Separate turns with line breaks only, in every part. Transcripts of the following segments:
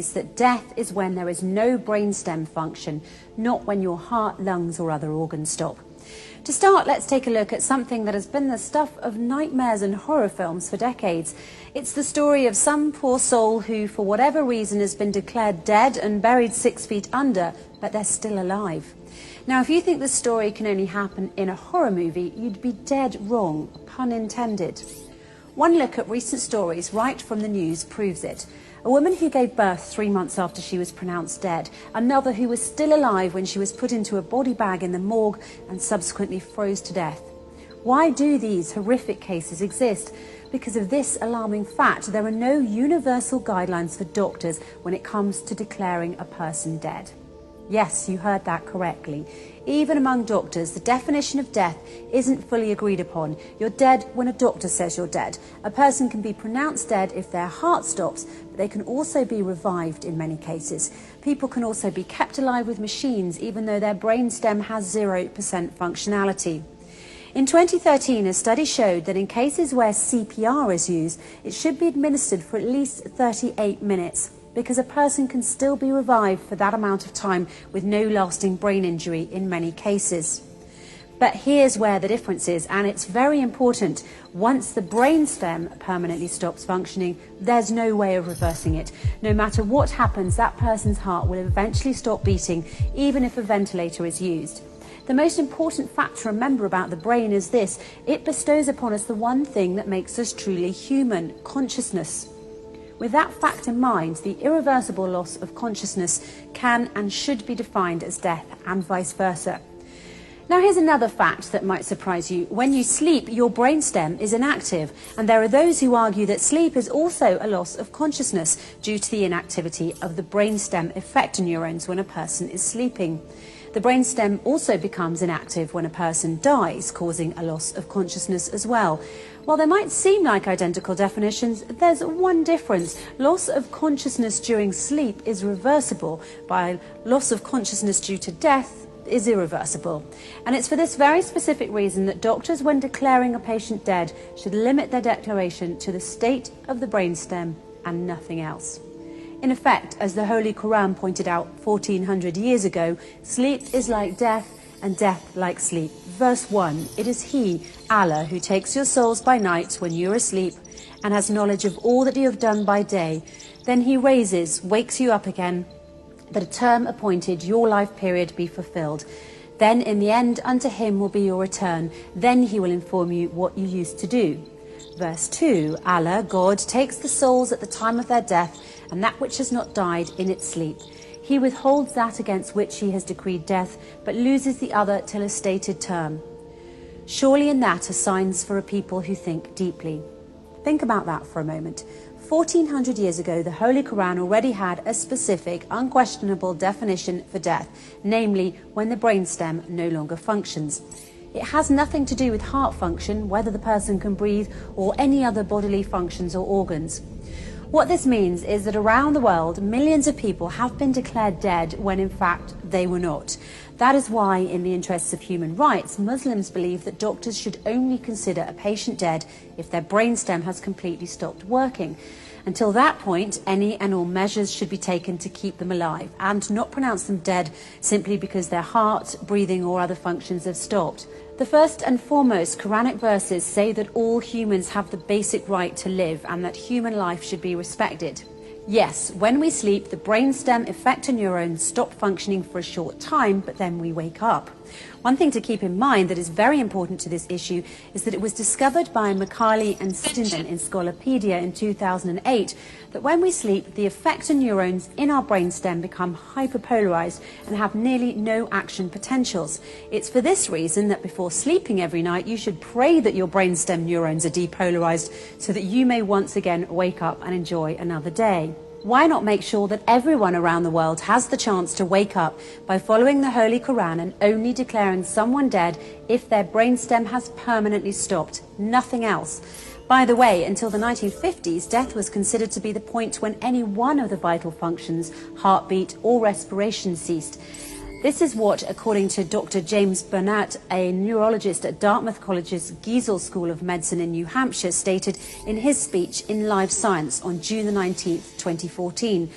agrees that death is when there is no brainstem function, not when your heart, lungs or other organs stop. To start, let's take a look at something that has been the stuff of nightmares and horror films for decades. It's the story of some poor soul who, for whatever reason, has been declared dead and buried 6 feet under, but they're still alive. Now, if you think this story can only happen in a horror movie, you'd be dead wrong, pun intended. One look at recent stories right from the news proves it. A woman who gave birth 3 months after she was pronounced dead, another who was still alive when she was put into a body bag in the morgue and subsequently froze to death. Why do these horrific cases exist? Because of this alarming fact, there are no universal guidelines for doctors when it comes to declaring a person dead. Yes, you heard that correctly. Even among doctors, the definition of death isn't fully agreed upon. You're dead when a doctor says you're dead. A person can be pronounced dead if their heart stops, but they can also be revived in many cases. People can also be kept alive with machines, even though their brainstem has 0% functionality. In 2013, a study showed that in cases where CPR is used, it should be administered for at least 38 minutes. Because a person can still be revived for that amount of time with no lasting brain injury in many cases. But here's where the difference is, and it's very important. Once the brainstem permanently stops functioning, there's no way of reversing it. No matter what happens, that person's heart will eventually stop beating, even if a ventilator is used. The most important fact to remember about the brain is this: it bestows upon us the one thing that makes us truly human: consciousness. With that fact in mind, the irreversible loss of consciousness can and should be defined as death, and vice versa. Now, here's another fact that might surprise you. When you sleep, your brainstem is inactive, and there are those who argue that sleep is also a loss of consciousness due to the inactivity of the brainstem effector neurons when a person is sleeping. The brainstem also becomes inactive when a person dies, causing a loss of consciousness as well. While they might seem like identical definitions, there's one difference. Loss of consciousness during sleep is reversible, while loss of consciousness due to death is irreversible. And it's for this very specific reason that doctors, when declaring a patient dead, should limit their declaration to the state of the brainstem and nothing else. In effect, as the Holy Quran pointed out 1400 years ago, sleep is like death and death like sleep. Verse 1, it is He, Allah, who takes your souls by night when you are asleep and has knowledge of all that you have done by day. Then He wakes you up again, that a term appointed, your life period, be fulfilled. Then in the end unto Him will be your return. Then He will inform you what you used to do. Verse 2, Allah, God, takes the souls at the time of their death and that which has not died in its sleep. He withholds that against which He has decreed death, but loses the other till a stated term. Surely in that are signs for a people who think deeply. Think about that for a moment. 1400 years ago, the Holy Quran already had a specific, unquestionable definition for death, namely when the brainstem no longer functions. It has nothing to do with heart function, whether the person can breathe, or any other bodily functions or organs. What this means is that around the world, millions of people have been declared dead when in fact they were not. That is why, in the interests of human rights, Muslims believe that doctors should only consider a patient dead if their brainstem has completely stopped working. Until that point, any and all measures should be taken to keep them alive and not pronounce them dead simply because their heart, breathing or other functions have stopped. The first and foremost Quranic verses say that all humans have the basic right to live and that human life should be respected. Yes, when we sleep, the brainstem effector neurons stop functioning for a short time, but then we wake up. One thing to keep in mind that is very important to this issue is that it was discovered by Macaulay and Stinson in Scolopedia in 2008 that when we sleep, the effector neurons in our brainstem become hyperpolarized and have nearly no action potentials. It's for this reason that before sleeping every night, you should pray that your brainstem neurons are depolarized so that you may once again wake up and enjoy another day. Why not make sure that everyone around the world has the chance to wake up by following the Holy Quran and only declaring someone dead if their brainstem has permanently stopped, nothing else? By the way, until the 1950s, death was considered to be the point when any one of the vital functions, heartbeat or respiration, ceased. This is what, according to Dr. James Burnett, a neurologist at Dartmouth College's Giesel School of Medicine in New Hampshire, stated in his speech in Live Science on June the 19th, 2014.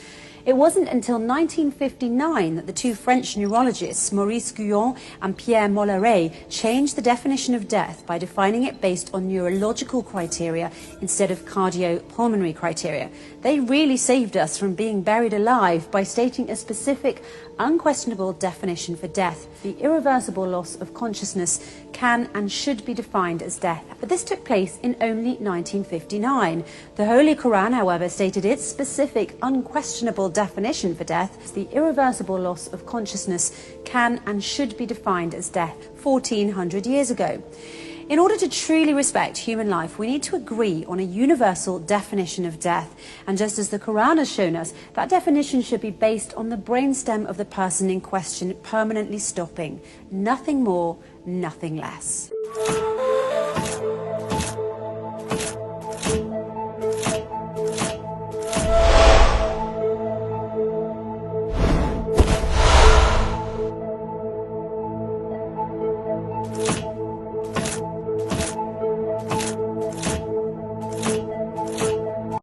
It wasn't until 1959 that the two French neurologists, Maurice Guyon and Pierre Molleret, changed the definition of death by defining it based on neurological criteria instead of cardiopulmonary criteria. They really saved us from being buried alive by stating a specific, unquestionable definition for death. The irreversible loss of consciousness can and should be defined as death. But this took place in only 1959. The Holy Quran, however, stated its specific, unquestionable definition for death. The irreversible loss of consciousness can and should be defined as death 1400 years ago. In order to truly respect human life, we need to agree on a universal definition of death. And just as the Quran has shown us, that definition should be based on the brainstem of the person in question permanently stopping. Nothing more, nothing less.